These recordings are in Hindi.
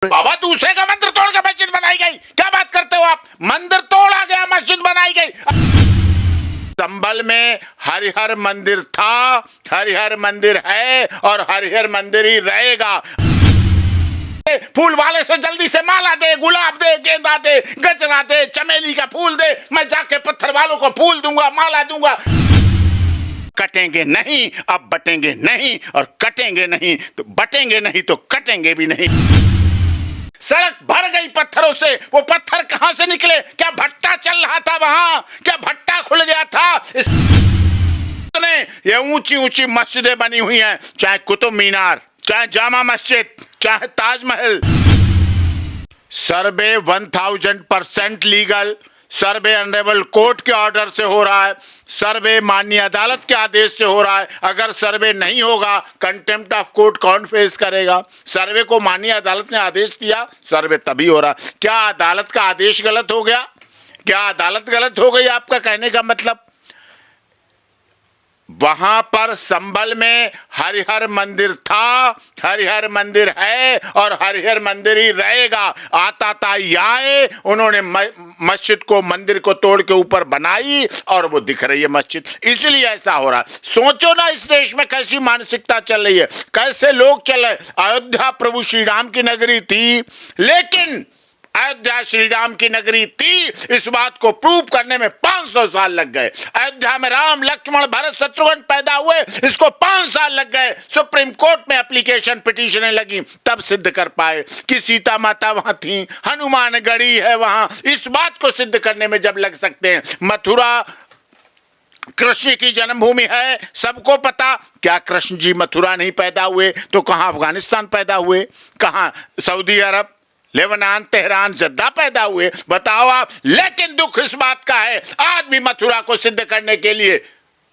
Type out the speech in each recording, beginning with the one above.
बाबा दूसरे का मंदिर तोड़ के मस्जिद बनाई गई, क्या बात करते हो आप? मंदिर तोड़ा गया, मस्जिद बनाई गई। संभल में हरिहर मंदिर था, हरिहर मंदिर है और हरिहर मंदिर ही रहेगा। फूल वाले से जल्दी से माला दे, गुलाब दे, गेंदा दे, गजरा दे, चमेली का फूल दे, मैं जाके पत्थर वालों को फूल दूंगा, माला दूंगा। कटेंगे नहीं, अब बटेंगे नहीं, और कटेंगे नहीं तो बटेंगे नहीं तो कटेंगे भी नहीं। सड़क भर गई पत्थरों से, वो पत्थर कहां से निकले? क्या भट्टा चल रहा था वहां? क्या भट्टा खुल गया था? ये ऊंची ऊंची मस्जिदें बनी हुई हैं, चाहे कुतुब मीनार, चाहे जामा मस्जिद, चाहे ताजमहल। सर्वे 1000% लीगल, सर्वे ऑनरेबल कोर्ट के ऑर्डर से हो रहा है, सर्वे माननीय अदालत के आदेश से हो रहा है। अगर सर्वे नहीं होगा, कंटेम्प्ट ऑफ कोर्ट कौन फेस करेगा? सर्वे को माननीय अदालत ने आदेश दिया, सर्वे तभी हो रहा। क्या अदालत का आदेश गलत हो गया? क्या अदालत गलत हो गई? आपका कहने का मतलब वहां पर संभल में हरिहर मंदिर था, हरिहर मंदिर है और हरिहर मंदिर ही रहेगा। आता ताई आए, उन्होंने मस्जिद को, मंदिर को तोड़ के ऊपर बनाई और वो दिख रही है मस्जिद, इसलिए ऐसा हो रहा। सोचो ना इस देश में कैसी मानसिकता चल रही है, कैसे लोग चल रहे। अयोध्या प्रभु श्री राम की नगरी थी, लेकिन अयोध्या श्री राम की नगरी थी, इस बात को प्रूव करने में 500 साल लग गए। अयोध्या में राम, लक्ष्मण, भरत, शत्रुघ्न पैदा हुए, इसको 5 साल लग गए। सुप्रीम कोर्ट में एप्लीकेशन, पिटीशनें लगी, तब सिद्ध कर पाए कि सीता माता वहां थी, हनुमान गढ़ी है वहां। इस बात को सिद्ध करने में जब लग सकते हैं। मथुरा कृष्ण की जन्मभूमि है, सबको पता। क्या कृष्ण जी मथुरा नहीं पैदा हुए तो कहां अफगानिस्तान पैदा हुए, कहां सऊदी अरब, लेबनान, तेहरान, जद्दा पैदा हुए? बताओ आप। लेकिन दुख इस बात का है, आज भी मथुरा को सिद्ध करने के लिए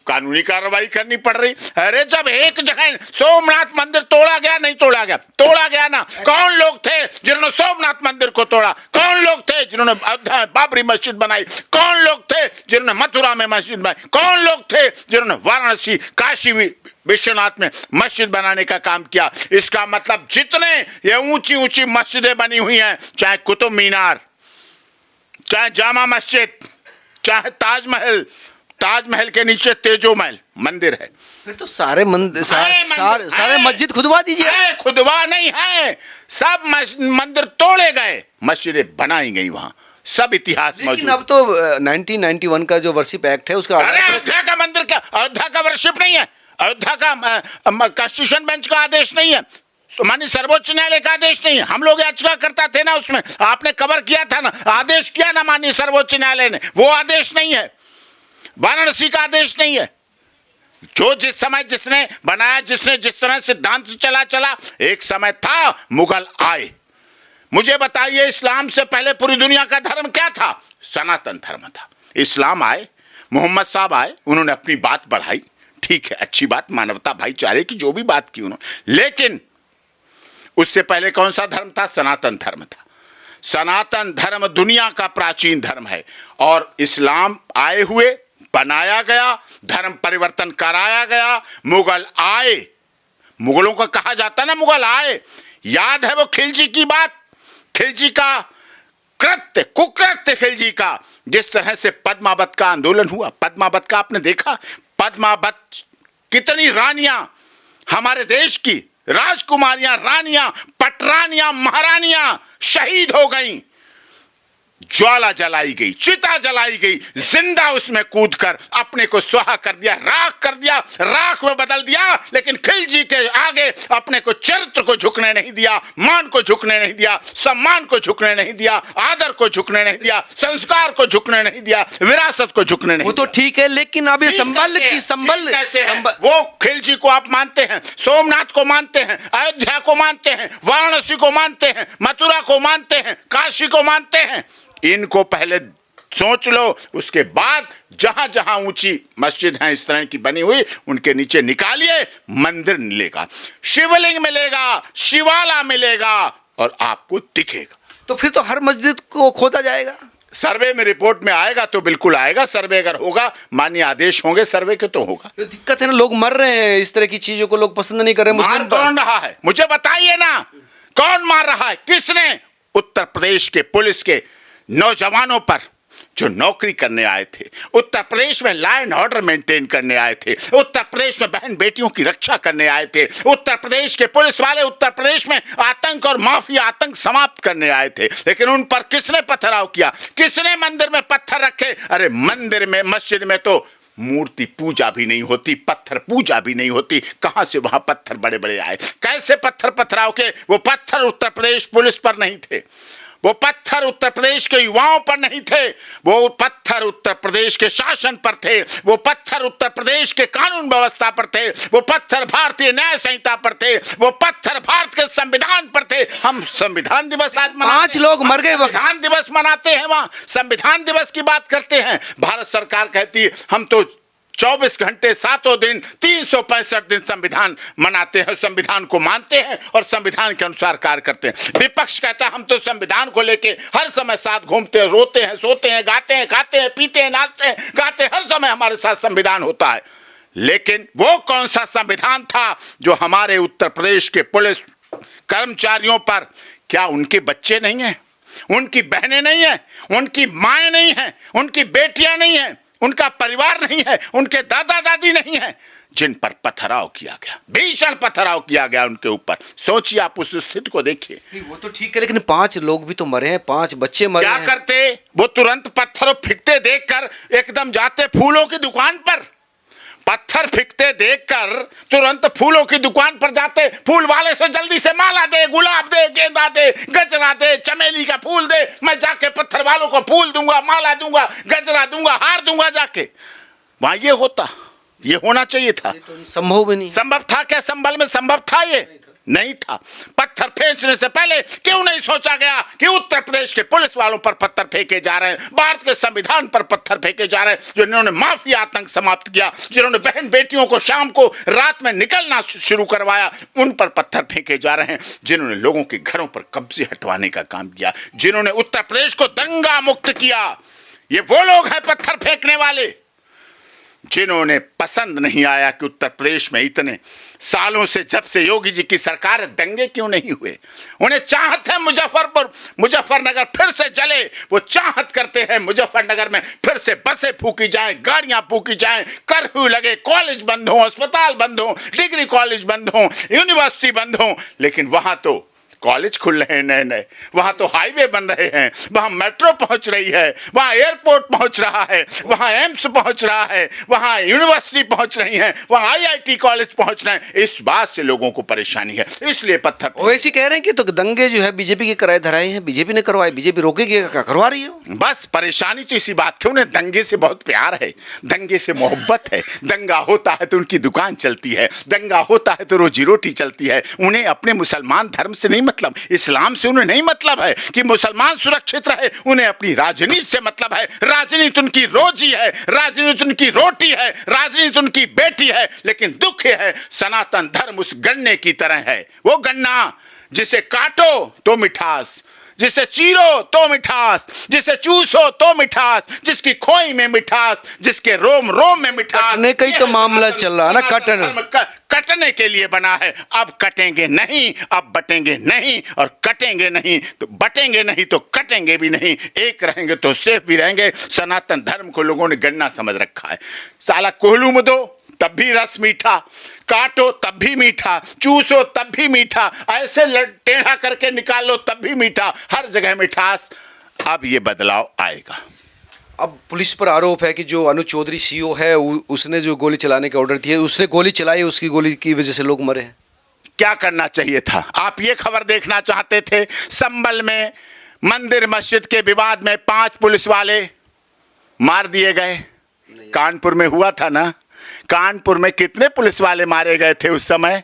कानूनी कार्रवाई करनी पड़ रही। अरे जब एक जगह सोमनाथ मंदिर तोड़ा गया, नहीं तोड़ा गया, तोड़ा गया ना। कौन लोग थे जिन्होंने सोमनाथ मंदिर को तोड़ा? कौन लोग थे जिन्होंने बाबरी मस्जिद बनाई? कौन लोग थे जिन्होंने मथुरा में मस्जिद बनाई? कौन लोग थे जिन्होंने वाराणसी, काशी विश्वनाथ में मस्जिद बनाने का काम किया? इसका मतलब जितने ये ऊंची ऊंची मस्जिदें बनी हुई हैं, चाहे कुतुब मीनार, चाहे जामा मस्जिद, चाहे ताजमहल, ताजमहल के नीचे तेजोमहल मंदिर है। फिर तो सारे मंदिर, सारे मस्जिद खुदवा दीजिए। खुदवा नहीं है, सब मंदिर तोड़े गए, मस्जिदें बनाई गई वहां, सब इतिहास मौजूद। लेकिन अब तो 1991 का जो वर्शिप एक्ट है उसका, अरे अयोध्या का मंदिर क्या अयोध्या का वर्शिप नहीं है? अयोध्या का कॉन्स्टिट्यूशन बेंच का आदेश नहीं है, माननीय सर्वोच्च न्यायालय का आदेश नहीं है। हम लोग याचिका करता थे ना, उसमें आपने कवर किया था ना, आदेश किया ना माननीय सर्वोच्च न्यायालय ने, वो आदेश नहीं है। वाराणसी का आदेश नहीं है। जो जिस समय जिसने बनाया, जिसने जिस तरह सिद्धांत चला, एक समय था मुगल आए। मुझे बताइए, इस्लाम से पहले पूरी दुनिया का धर्म क्या था? सनातन धर्म था। इस्लाम आए, मोहम्मद साहब आए, उन्होंने अपनी बात बढ़ाई, ठीक है, अच्छी बात, मानवता, भाईचारे की जो भी बात की उन्होंने। लेकिन उससे पहले कौन सा धर्म था? सनातन धर्म था। सनातन धर्म दुनिया का प्राचीन धर्म है और इस्लाम आए हुए, बनाया गया, धर्म परिवर्तन कराया गया। मुगल आए, मुगलों को कहा जाता ना मुगल आए। याद है वो खिलजी की बात, खिलजी का कृत्य, कुकृत्य खिलजी का, जिस तरह से पद्मावत का आंदोलन हुआ। पद्मावत का आपने देखा? पद्मावत, कितनी रानियां हमारे देश की, राजकुमारियां, रानियां, पटरानियां, महारानियां शहीद हो गईं। ज्वाला जलाई गई, चिता जलाई गई, जिंदा उसमें कूदकर अपने को सुहा कर दिया, राख कर दिया, राख में बदल दिया। लेकिन खिलजी के आगे अपने को, चरित्र को झुकने नहीं दिया, मान को झुकने नहीं दिया, सम्मान को झुकने नहीं दिया, आदर को झुकने नहीं दिया, संस्कार को झुकने नहीं दिया, विरासत को झुकने नहीं। वो तो ठीक है, लेकिन अभी संभल वो खिलजी को आप मानते हैं, सोमनाथ को मानते हैं, अयोध्या को मानते हैं, वाराणसी को मानते हैं, मथुरा को मानते हैं, काशी को मानते हैं। इनको पहले सोच लो, उसके बाद जहां जहां ऊंची मस्जिद हैं इस तरह की बनी हुई, उनके नीचे निकालिए, मंदिर मिलेगा, शिवलिंग मिलेगा, शिवाला मिलेगा और आपको दिखेगा। तो फिर तो हर मस्जिद को खोदा जाएगा। सर्वे में रिपोर्ट में आएगा तो बिल्कुल आएगा। सर्वे अगर होगा, मान्य आदेश होंगे सर्वे के, तो होगा। तो दिक्कत है ना, लोग मर रहे हैं, इस तरह की चीजों को लोग पसंद नहीं कर रहे। मार कौन रहा है? मुझे बताइए ना, कौन मार रहा है? किसने? उत्तर प्रदेश के पुलिस के नौजवानों पर जो नौकरी करने आए थे, उत्तर प्रदेश में लॉ एंड ऑर्डर मेंटेन करने आए थे, उत्तर प्रदेश में बहन बेटियों की रक्षा करने आए थे, उत्तर प्रदेश के पुलिस वाले उत्तर प्रदेश में आतंक और माफिया आतंक समाप्त करने आए थे। लेकिन उन पर किसने पथराव किया? किसने मंदिर में पत्थर रखे? अरे मंदिर में, मस्जिद में तो मूर्ति पूजा भी नहीं होती, पत्थर पूजा भी नहीं होती, कहां से वहां पत्थर बड़े बड़े आए? कैसे पत्थर पथराव के? वो पत्थर उत्तर प्रदेश पुलिस पर नहीं थे, वो पत्थर उत्तर प्रदेश के युवाओं पर नहीं थे, वो पत्थर उत्तर प्रदेश के शासन पर थे, वो पत्थर उत्तर प्रदेश के कानून व्यवस्था पर थे, वो पत्थर भारतीय न्याय संहिता पर थे, वो पत्थर भारत के संविधान पर थे। हम संविधान दिवस आज मनाते 5 लोग मर गए। संविधान दिवस मनाते हैं, वहां संविधान दिवस की बात करते हैं। भारत सरकार कहती है हम तो 24 घंटे 7 दिन 365 दिन संविधान मनाते हैं, संविधान को मानते हैं और संविधान के अनुसार कार्य करते हैं। विपक्ष कहता है हम तो संविधान को लेके हर समय साथ घूमते हैं, रोते हैं, सोते हैं, गाते हैं, खाते हैं, पीते हैं, नाचते हैं, गाते हैं, हर समय हमारे साथ संविधान होता है। लेकिन वो कौन सा संविधान था जो हमारे उत्तर प्रदेश के पुलिस कर्मचारियों पर, क्या उनके बच्चे नहीं हैं, उनकी बहनें नहीं हैं, उनकी माएँ नहीं हैं, उनकी बेटियां नहीं हैं, उनका परिवार नहीं है, उनके दादा दादी नहीं है, जिन पर पथराव किया गया, भीषण पथराव किया गया उनके ऊपर? सोचिए, आप उस स्थिति को देखिए। वो तो ठीक है, लेकिन 5 लोग भी तो मरे हैं, 5 बच्चे मरे हैं। क्या करते वो? तुरंत पत्थर फेंकते देखकर एकदम जाते फूलों की दुकान पर, पत्थर फेंकते देखकर तुरंत फूलों की दुकान पर जाते, फूल वाले से जल्दी से माला दे, गुलाब दे, गेंदा दे, गजरा दे, चमेली का फूल दे, मैं जाके पत्थर वालों को फूल दूंगा, माला दूंगा, गजरा दूंगा, हार दूंगा। जाके वहां ये होता, ये होना चाहिए था। तो संभव भी नहीं। संभव था क्या? संभल में संभव था? ये नहीं था। पत्थर फेंकने से पहले क्यों नहीं सोचा गया कि उत्तर प्रदेश के पुलिस वालों पर पत्थर फेंके जा रहे हैं, भारत के संविधान पर पत्थर फेंके जा रहे हैं, जिन्होंने माफिया आतंक समाप्त किया, जिन्होंने बहन बेटियों को शाम को रात में निकलना शुरू करवाया, उन पर पत्थर फेंके जा रहे हैं, जिन्होंने लोगों के घरों पर कब्जे हटवाने का काम किया, जिन्होंने उत्तर प्रदेश को दंगा मुक्त किया। ये वो लोग हैं पत्थर फेंकने वाले, जिन्होंने पसंद नहीं आया कि उत्तर प्रदेश में इतने सालों से, जब से योगी जी की सरकार, दंगे क्यों नहीं हुए। उन्हें चाहत है मुजफ्फरनगर फिर से जले, वो चाहत करते हैं मुजफ्फरनगर में फिर से बसें फूकी जाएं, गाड़ियां फूकी जाएं, कर्फ्यू लगे, कॉलेज बंद हो, अस्पताल बंद हो, डिग्री कॉलेज बंद हो, यूनिवर्सिटी बंद हो। लेकिन वहां तो कॉलेज खुल रहे हैं नए नए, वहां तो हाईवे बन रहे हैं, वहां मेट्रो पहुंच रही है, वहां एयरपोर्ट पहुंच रहा है, वहां एम्स पहुंच रहा है, वहां यूनिवर्सिटी पहुंच रही है, वहां आईआईटी कॉलेज पहुंच रहे हैं। इस बात से लोगों को परेशानी है, इसलिए पत्थर। वैसे कह रहे हैं कि तो दंगे जो है बीजेपी के कराए धराए हैं, बीजेपी ने करवाए, बीजेपी रोकेगी, क्या करवा रही है? बस परेशानी तो इसी बात की, उन्हें दंगे से बहुत प्यार है, दंगे से मोहब्बत है। दंगा होता है तो उनकी दुकान चलती है, दंगा होता है तो रोजी रोटी चलती है। उन्हें अपने मुसलमान धर्म से नहीं मतलब, इस्लाम से उन्हें नहीं मतलब है कि मुसलमान सुरक्षित रहे, उन्हें अपनी राजनीति से मतलब है। राजनीति उनकी रोजी है, राजनीति उनकी रोटी है, राजनीति उनकी बेटी है। लेकिन दुख यह है, सनातन धर्म उस गन्ने की तरह है, वो गन्ना जिसे काटो तो मिठास, जिसे चीरो तो मिठास, जिसे चूसो तो मिठास, जिसकी खोई में मिठास, जिसके रोम रोम में मिठास। कटने का ही तो मामला चल रहा है ना, कटने के लिए बना है। अब कटेंगे नहीं, अब बटेंगे नहीं, और कटेंगे नहीं तो बटेंगे नहीं तो कटेंगे भी नहीं। एक रहेंगे तो सेफ भी रहेंगे। सनातन धर्म को लोगों ने गन्ना समझ रखा है। साला कोहलू में दो तब भी रस मीठा, काटो तब भी मीठा, चूसो तब भी मीठा, ऐसे टेढ़ा करके निकाल लो तब भी मीठा, हर जगह मिठास। अब ये बदलाव आएगा। अब पुलिस पर आरोप है कि जो अनुज चौधरी सीओ है, उसने जो गोली चलाने का ऑर्डर दिया, उसने गोली चलाई, उसकी गोली की वजह से लोग मरे हैं। क्या करना चाहिए था? आप ये खबर देखना चाहते थे? संभल में मंदिर मस्जिद के विवाद में 5 पुलिस वाले मार दिए गए। कानपुर में हुआ था ना, कानपुर में कितने पुलिस वाले मारे गए थे उस समय?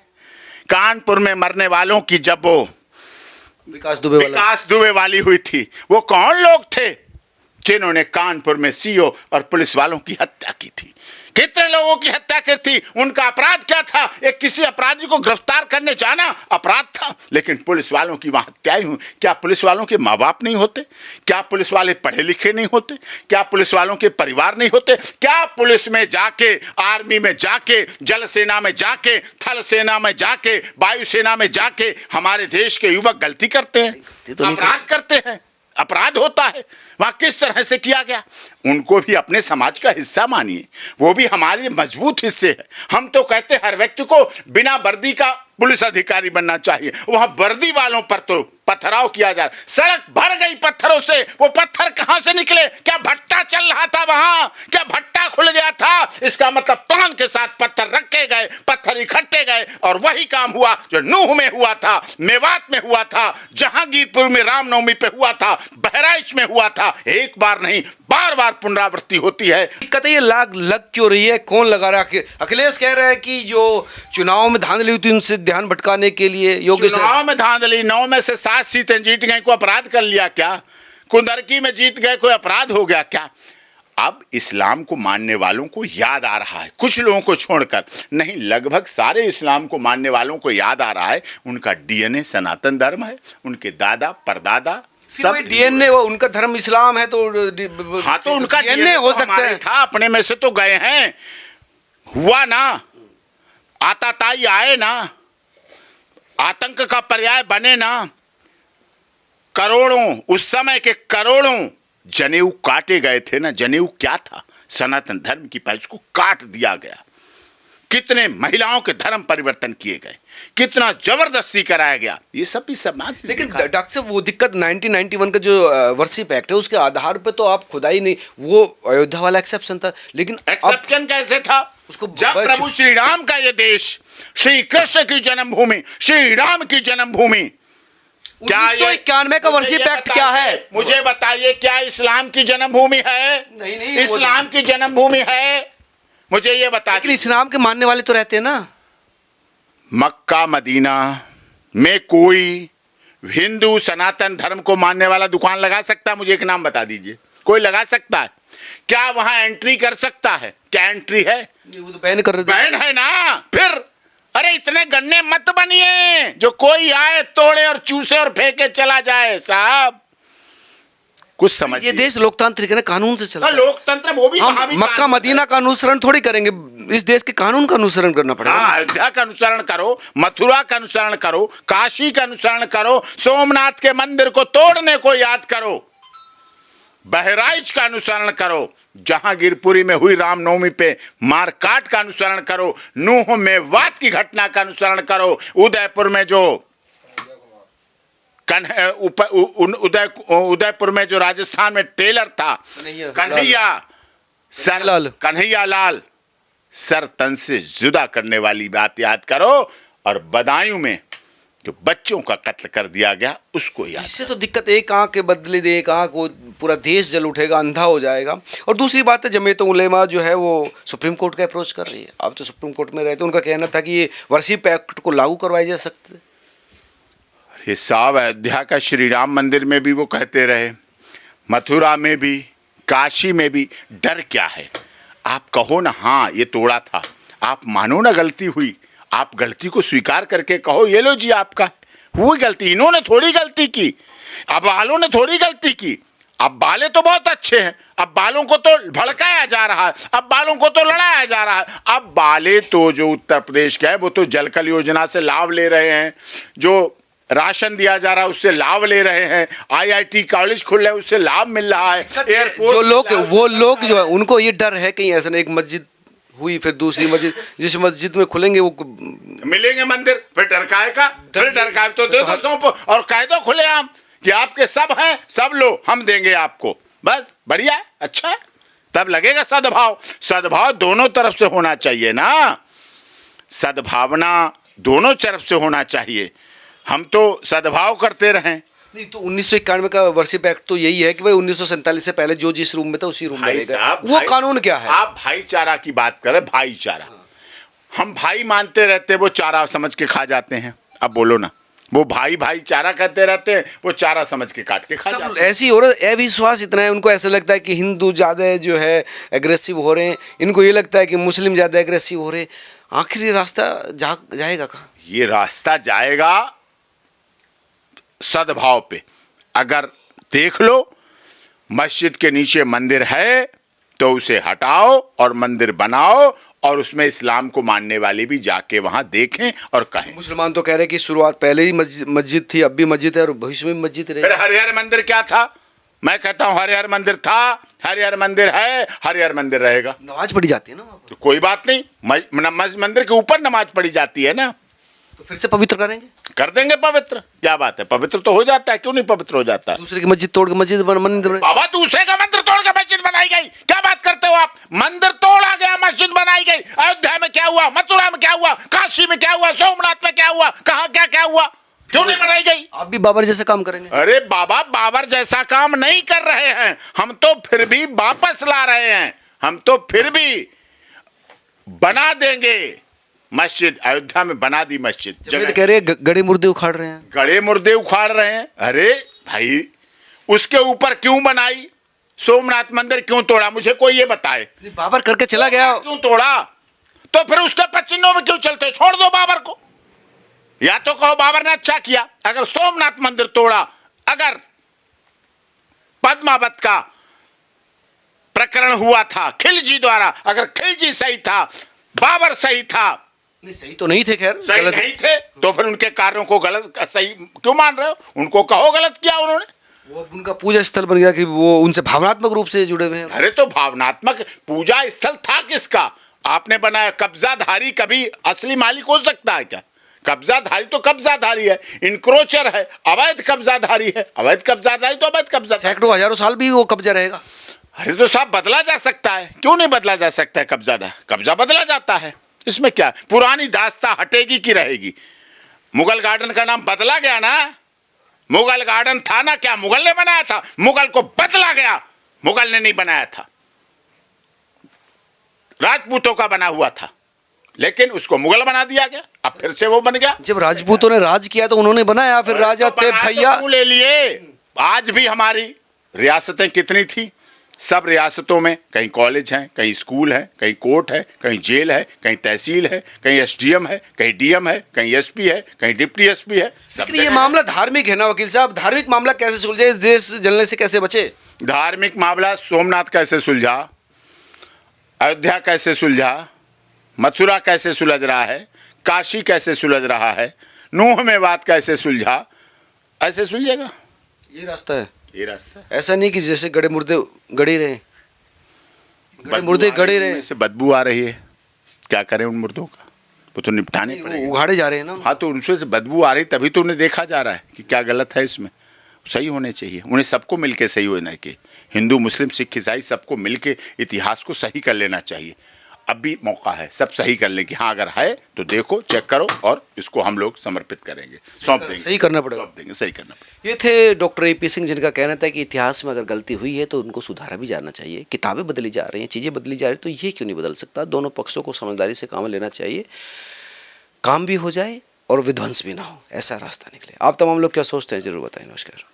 कानपुर में मरने वालों की जब वो विकास दुबे वाली हुई थी, वो कौन लोग थे जिन्होंने कानपुर में सीओ और पुलिस वालों की हत्या की थी। कितने लोगों की हत्या की थी? उनका अपराध क्या था? एक किसी अपराधी को गिरफ्तार करने जाना अपराध था, लेकिन पुलिस वालों की वहां हत्याएं हुई। क्या पुलिस वालों के माँ बाप नहीं होते? क्या पुलिस वाले पढ़े लिखे नहीं होते? क्या पुलिस वालों के परिवार नहीं होते? क्या पुलिस में जाके, आर्मी में जाके, जल सेना में जाके, थल सेना में जाके, वायुसेना में जाके हमारे देश के युवक गलती करते हैं, अपराध करते हैं? अपराध होता है। वहां किस तरह से किया गया? उनको भी अपने समाज का हिस्सा मानिए, वो भी हमारे मजबूत हिस्से है। हम तो कहते हैं हर व्यक्ति को बिना वर्दी का पुलिस अधिकारी बनना चाहिए, वहां वर्दी वालों पर तो पथराव किया जा रहा। सड़क भर गई पत्थरों से। वो पत्थर कहां से निकले? क्या भट्टा चल रहा था वहां? क्या भट्टा खुल गया था? इसका मतलब पान के साथ पत्थर रखे गए, पत्थर इकट्ठे गए, और वही काम हुआ जो नूह में हुआ था, मेवात में हुआ था, जहांगीरपुर में रामनवमी पे हुआ था, बहराइच में हुआ था। एक बार नहीं, बार बार पुनरावृत्ति होती है। दिक्कत ये लग क्यों रही है? कौन लगा रहा है? अखिलेश कह रहे हैं कि जो चुनाव में धांधली हुई थी उनसे ध्यान भटकाने के लिए योगी चुनाव में धांधली, 9 में से 7 सीटें जीत गए, कोई अपराध कर लिया क्या? कुंदरकी में जीत गए, कोई अपराध हो गया क्या? अब इस्लाम को मानने वालों को याद आ रहा है, कुछ लोगों को छोड़कर, नहीं लगभग सारे इस्लाम को मानने वालों को याद आ रहा है उनका डीएनए सनातन धर्म है, उनके दादा परदादा सब डीएनए, वो उनका धर्म इस्लाम है, तो हाँ तो उनका डीएनए हो सकता है था। अपने में से तो गए हैं, हुआ ना, आताताई आए ना, आतंक का पर्याय बने ना, करोड़ों, उस समय के करोड़ों जनेऊ काटे गए थे ना। जनेऊ क्या था? सनातन धर्म की पैच को काट दिया गया। कितने महिलाओं के धर्म परिवर्तन किए गए, कितना जबरदस्ती कराया गया, ये सब भी समाज। लेकिन डॉक्टर साहब वो दिक्कत 1991 का जो वर्शिप एक्ट है उसके आधार पे तो आप खुदा ही नहीं, वो अयोध्या वाला एक्सेप्शन था, लेकिन एक्सेप्शन कैसे था? उसको जब प्रभु श्री राम का ये देश, श्री कृष्ण की जन्मभूमि, श्री राम की जन्मभूमि, 1991 का वर्शिप एक्ट क्या है? मुझे बताइए, क्या इस्लाम की जन्मभूमि है? नहीं, इस्लाम की जन्मभूमि है, मुझे ये बता। लेकिन इस्लाम के मानने वाले तो रहते हैं ना। मक्का मदीना में कोई हिंदू सनातन धर्म को मानने वाला दुकान लगा सकता है? मुझे एक नाम बता दीजिए, कोई लगा सकता है? क्या वहां एंट्री कर सकता है? क्या एंट्री है? वो तो बैन कर रहे थे। बैन है ना। फिर अरे इतने गन्ने मत बनिए जो कोई आए तोड़े और चूसे और फेंके चला जाए। साहब कुछ समझ, ये देश लोकतांत्रिक है ना, कानून से चलता है। लोकतंत्र, वो भी हम मक्का मदीना का अनुसरण थोड़ी करेंगे, इस देश के कानून का अनुसरण करना पड़ेगा। हाँ, अयोध्या का अनुसरण करो, मथुरा का अनुसरण करो, काशी का अनुसरण करो, सोमनाथ के मंदिर को तोड़ने को याद करो, बहराइच का अनुसरण करो, जहांगीरपुरी में हुई रामनवमी पे मारकाट का अनुसरण करो, नूह में वात की घटना का अनुसरण करो, उदयपुर में जो उदयपुर में जो राजस्थान में टेलर था कन्हैया लाल सर तन से जुदा करने वाली बात याद करो, और बदायूं में जो बच्चों का कत्ल कर दिया गया उसको याद। इससे तो दिक्कत, एक आंख के बदले दे एक आंख, वो पूरा देश जल उठेगा, अंधा हो जाएगा। और दूसरी बात है, जमीयत उलेमा जो है वो सुप्रीम कोर्ट का अप्रोच कर रही है। अब तो सुप्रीम कोर्ट में रहते, उनका कहना था कि ये वर्शिप एक्ट को लागू करवाए जा सकते। ये साहब अयोध्या का श्री राम मंदिर में भी वो कहते रहे, मथुरा में भी, काशी में भी। डर क्या है? आप कहो ना हाँ ये तोड़ा था, आप मानो ना गलती हुई, आप गलती को स्वीकार करके कहो ये लो जी आपका हुई गलती, इन्होंने थोड़ी गलती की, अब वालों ने थोड़ी गलती की। अब वाले तो बहुत अच्छे हैं, अब वालों को तो भड़काया जा रहा है, अब वालों को तो लड़ाया जा रहा है। अब वाले तो जो उत्तर प्रदेश के हैं वो तो जलकल योजना से लाभ ले रहे हैं, जो राशन दिया जा रहा है उससे लाभ ले रहे हैं, आईआईटी कॉलेज खुल रहे हैं उससे लाभ मिल रहा है, एयरपोर्ट। जो लोग, वो लोग जो है उनको ये डर है कहीं ऐसा नहीं, एक मस्जिद हुई फिर दूसरी मस्जिद, जिस मस्जिद में खुलेंगे वो मिलेंगे मंदिर, फिर डरकाए का, फिर डरकाए तो दे दो सौंप और कह दो खुलेआम कि आपके सब हैं, सब लो, हम देंगे आपको, बस बढ़िया है, अच्छा है, तब लगेगा सद्भाव। सद्भाव दोनों तरफ से होना चाहिए ना, सद्भावना दोनों तरफ से होना चाहिए। हम तो सद्भाव करते रहें। नहीं तो 1991 का वर्शिप एक्ट तो यही है कि भाई 1947 से पहले जो जिस रूम में था उसी रूम में रहेगा। वो कानून क्या है? आप भाईचारा की बात करें, भाईचारा। हम भाई मानते रहते, वो चारा समझ के खा जाते हैं। अब बोलो ना, वो भाई भाईचारा करते रहते हैं, वो चारा समझ के काट के खा सब जाते हैं। ऐसी हो रहा है, अविश्वास इतना है, उनको ऐसा लगता है कि हिंदू ज़्यादा जो है एग्रेसिव हो रहे हैं, इनको ये लगता है कि मुस्लिम ज़्यादा एग्रेसिव हो रहे हैं। आखिर ये रास्ता जाएगा कहाँ? ये रास्ता जाएगा सद्भाव पे। अगर देख लो मस्जिद के नीचे मंदिर है तो उसे हटाओ और मंदिर बनाओ, और उसमें इस्लाम को मानने वाले भी जाके वहां देखें और कहें। मुसलमान तो कह रहे हैं कि शुरुआत पहले ही मस्जिद थी, अब भी मस्जिद है और भविष्य में भी मस्जिद फिर रहेगी। हरिहर मंदिर क्या था? मैं कहता हूं हरिहर मंदिर था, हरिहर मंदिर है, हरिहर मंदिर रहेगा। नमाज पढ़ी जाती है ना वहाँ पर। तो कोई बात नहीं, मंदिर के ऊपर नमाज पढ़ी जाती है ना, तो फिर से पवित्र करेंगे, कर देंगे पवित्र। क्या बात है, पवित्र तो हो जाता है, क्यों नहीं पवित्र हो जाता है? दूसरे की मस्जिद तोड़ के मस्जिद मंदिर बाबा दूसरे का मंदिर तोड़ के मस्जिद बनाई गई, क्या बात करते हो आप? मंदिर तोड़ा गया, मस्जिद बनाई गई। अयोध्या में क्या हुआ, मथुरा में क्या हुआ, काशी में क्या हुआ, सोमनाथ में क्या हुआ, कहाँ क्या क्या हुआ, क्यों नहीं बनाई गई? आप भी बाबर जैसे काम करेंगे? अरे बाबा बाबर जैसा काम नहीं कर रहे हैं हम, तो फिर भी वापस ला रहे हैं, हम तो फिर भी बना देंगे मस्जिद। अयोध्या में बना दी मस्जिद। जब कह रहे हैं गड़े मुर्दे उखाड़ रहे हैं, गड़े मुर्दे उखाड़ रहे हैं। अरे भाई उसके ऊपर क्यों बनाई? सोमनाथ मंदिर क्यों तोड़ा? मुझे कोई ये बताए। बाबर करके चला गया, क्यों तोड़ा? तो फिर उसके पचिन्हों में क्यों चलते? छोड़ दो बाबर को। या तो कहो बाबर ने अच्छा किया, अगर सोमनाथ मंदिर तोड़ा, अगर पद्मावत का प्रकरण हुआ था खिलजी द्वारा, अगर खिलजी सही था, बाबर सही था, नहीं सही तो नहीं थे, खैर सही नहीं थे, तो फिर उनके कार्यों को गलत सही क्यों मान रहे हो? उनको कहो गलत किया उन्होंने। वो उनका पूजा स्थल बन गया कि वो उनसे भावनात्मक रूप से जुड़े हुए हैं। अरे तो भावनात्मक पूजा स्थल था किसका? आपने बनाया। कब्जाधारी कभी असली मालिक हो सकता है क्या? कब्जाधारी तो कब्जाधारी है, इनक्रोचर है, अवैध कब्जाधारी है। अवैध कब्जाधारी तो अवैध कब्जा, सैकड़ों हजारों साल भी वो कब्जा रहेगा। अरे तो साहब बदला जा सकता है, क्यों नहीं बदला जा सकता है? कब्जा बदला जाता है, इसमें क्या? पुरानी दास्तां हटेगी कि रहेगी? मुगल गार्डन का नाम बदला गया ना, मुगल गार्डन था ना, क्या मुगल ने बनाया था? मुगल को बदला गया, मुगल ने नहीं बनाया था, राजपूतों का बना हुआ था, लेकिन उसको मुगल बना दिया गया, अब फिर से वो बन गया। जब राजपूतों ने राज किया तो उन्होंने बनाया, फिर राजा थे भैया तो ले लिए। आज भी हमारी रियासतें कितनी थी? सब रियासतों में कहीं कॉलेज हैं, कहीं स्कूल है, कहीं कोर्ट है, कहीं जेल है, कहीं तहसील है, कहीं एसडीएम है, कहीं डीएम है, कहीं एसपी है, कहीं डिप्टी एसपी है। सब ये मामला धार्मिक है ना वकील साहब, धार्मिक मामला कैसे सुलझे, देश जलने से कैसे बचे? धार्मिक मामला सोमनाथ कैसे सुलझा, अयोध्या कैसे सुलझा, मथुरा कैसे सुलझ रहा है, काशी कैसे सुलझ रहा है, नूह में बात कैसे सुलझा, ऐसे सुलझेगा। ये रास्ता है, ये रास्ता है। ऐसा नहीं कि जैसे गड़े मुर्दे गड़ी रहे, गड़े मुर्दे गड़े रहे, से बदबू आ रही है, क्या करें उन मुर्दों का? वो तो निपटाने पड़ेंगे। उगाड़े जा रहे हैं ना। हाँ तो उनसे से बदबू आ रही, तभी तो उन्हें देखा जा रहा है कि क्या गलत है इसमें। सही होने चाहिए, उन्हें सबको मिलके सही होना चाहिए। हिंदू मुस्लिम सिख ईसाई सबको मिलके इतिहास को सही कर लेना चाहिए। अब भी मौका है सब सही कर ले कि हाँ अगर है तो देखो, चेक करो और इसको हम लोग समर्पित करेंगे, सौंप देंगे। सही करना पड़ेगा, सौंप देंगे, सही करना पड़ेगा। ये थे डॉक्टर ए पी सिंह, जिनका कहना था कि इतिहास में अगर गलती हुई है तो उनको सुधारा भी जाना चाहिए। किताबें बदली जा रही हैं, चीज़ें बदली जा रही हैं, तो ये क्यों नहीं बदल सकता? दोनों पक्षों को समझदारी से काम लेना चाहिए, काम भी हो जाए और विध्वंस भी ना हो, ऐसा रास्ता निकले। आप तमाम लोग क्या सोचते हैं, जरूर बताएं। नमस्कार।